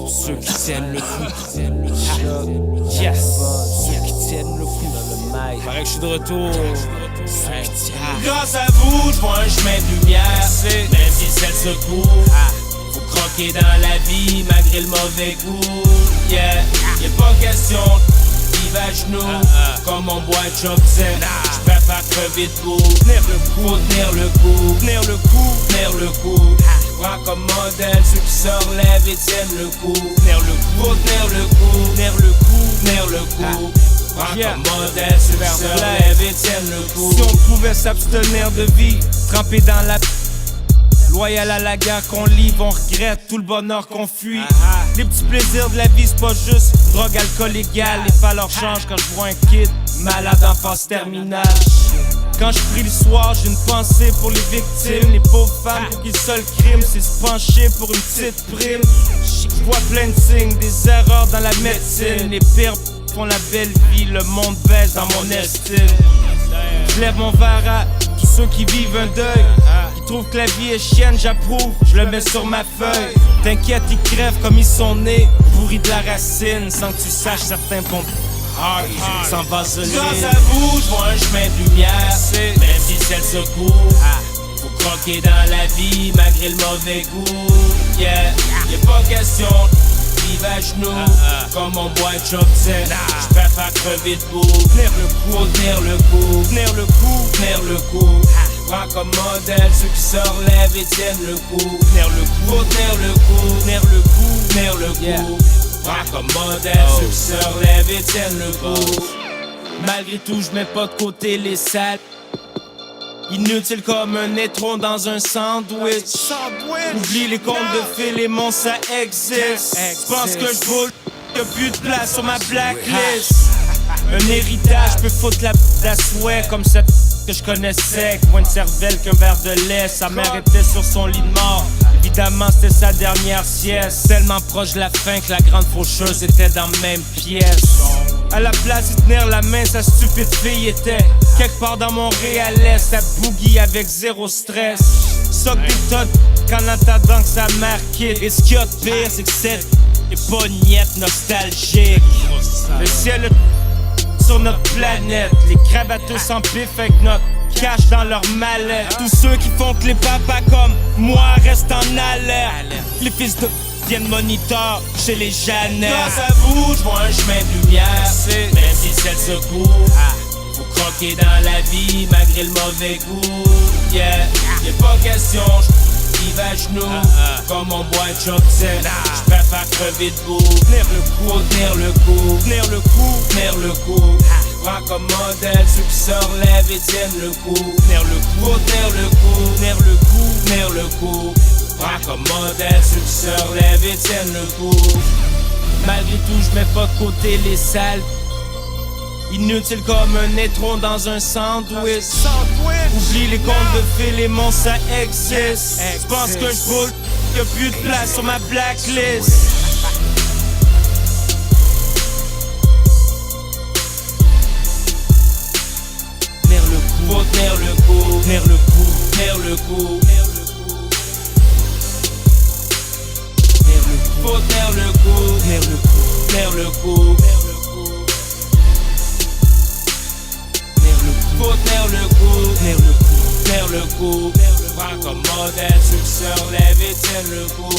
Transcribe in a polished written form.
Ceux qui tiennent le coup. Yes. Ceux qui tiennent le coup. Paraît que je suis de retour. Grâce à vous, je vois un chemin de lumière. Même si c'est le secours. Faut croquer dans la vie malgré le mauvais goût. Yeah, y'a pas question de à genoux. Comme on boit un chop set, j'préfère crever debout. Tenir le coup. Faut tenir le coup. Tenir le coup. Tenir le coup. Prends comme modèle ceux qui se relèvent et tiennent le coup. Tenir le coup. Faut tenir le coup. Tenir le coup. Tenir le coup. Prends Yeah. comme modèle ceux qui se relèvent et tiennent le coup. Si on pouvait s'abstenir de vie, tremper dans la loyal à la guerre qu'on livre, on regrette tout le bonheur qu'on fuit. Les petits plaisirs de la vie, c'est pas juste drogue, alcool égal. Les valeurs changent quand je vois un kid malade en phase terminale. Quand je prie le soir, j'ai une pensée pour les victimes. Les pauvres femmes pour qui le seul crime c'est se pencher pour une petite prime. Je vois plein de signes, des erreurs dans la médecine. Les pires font la belle vie, le monde baisse dans mon estime. Je lève mon verre à tous ceux qui vivent un deuil, qui trouvent que la vie est chienne, j'approuve, je le mets sur ma feuille. T'inquiète, ils crèvent comme ils sont nés, pourris de la racine, sans que tu saches certains pompes. Sans vaseline. Grâce à vous, je vois un chemin de lumière. Même si c'est le secours. Faut croquer dans la vie malgré le mauvais goût. Yeah, y'a pas question de vivre à genoux. Comme on boit un chop set, j'préfère crever debout. Tenir le coup. Faut tenir le coup. Tenir le coup. Tenir le coup. Prends comme modèle ceux qui se relèvent et tiennent le coup. Tenir le coup. Faut tenir le coup. Tenir le coup. Tenir le Yeah. coup. Prends comme modèle ceux qui se relèvent et tiennent le coup. Malgré tout, je mets pas de côté les salles. Inutile comme un étron dans un sandwich. Oublie les contes de Philémon, ça existe. Je pense que je boule, y'a plus de place sur ma blacklist. Un héritage peut foutre la à souhait comme cette que je connaissais. Moins de cervelle qu'un verre de lait. Sa mère était sur son lit de mort. Évidemment, c'était sa dernière sieste. Tellement proche de la fin que la grande faucheuse était dans la même pièce. À la place de tenir la main, sa stupide fille était quelque part dans Montréal-Est. Ça boogie avec zéro stress. Soque des tonnes qu'en attendant que sa mère quitte. Et ce qu'il y a de pire, c'est que cette est pas niette nostalgique. Le ciel est sur notre planète. Les cravatos en pif avec notre cash dans leur mallette. Tous ceux qui font que les papas comme moi restent en alerte. Les fils de viennent moniteur chez les Jeannettes. Grâce à vous, je vois un chemin de lumière. Même si c'est le secours. Faut croquer dans la vie malgré le mauvais goût. Yeah, y'a pas question de vivre à genoux. Comme on boit un chop set, j'préfère crever debout. Tenir le coup. Faut tenir le coup. Tenir le coup. Tenir le coup. Prends comme modèle ceux qui se relèvent et tiennent le coup. Tenir le coup. Faut tenir le coup. Tenir le coup. Tenir le coup. Prends comme modèle ceux qui se relèvent et tiennent le coup. Malgré tout, je mets pas de côté les salles. Inutile comme un étron dans un sandwich. Oublie les contes de Philémon, ça existe. Je pense que je boule, y'a plus de place sur ma blacklist. Tenir le coup. Faut tenir le coup. Tenir le coup. Tenir le coup. Tenir le coup. Faut tenir le coup. Tenir le coup. Tenir le coup. Faut tenir le coup. Tenir le coup. Tenir le coup. Prends comme modèle ceux qui se relèvent et tiennent le coup.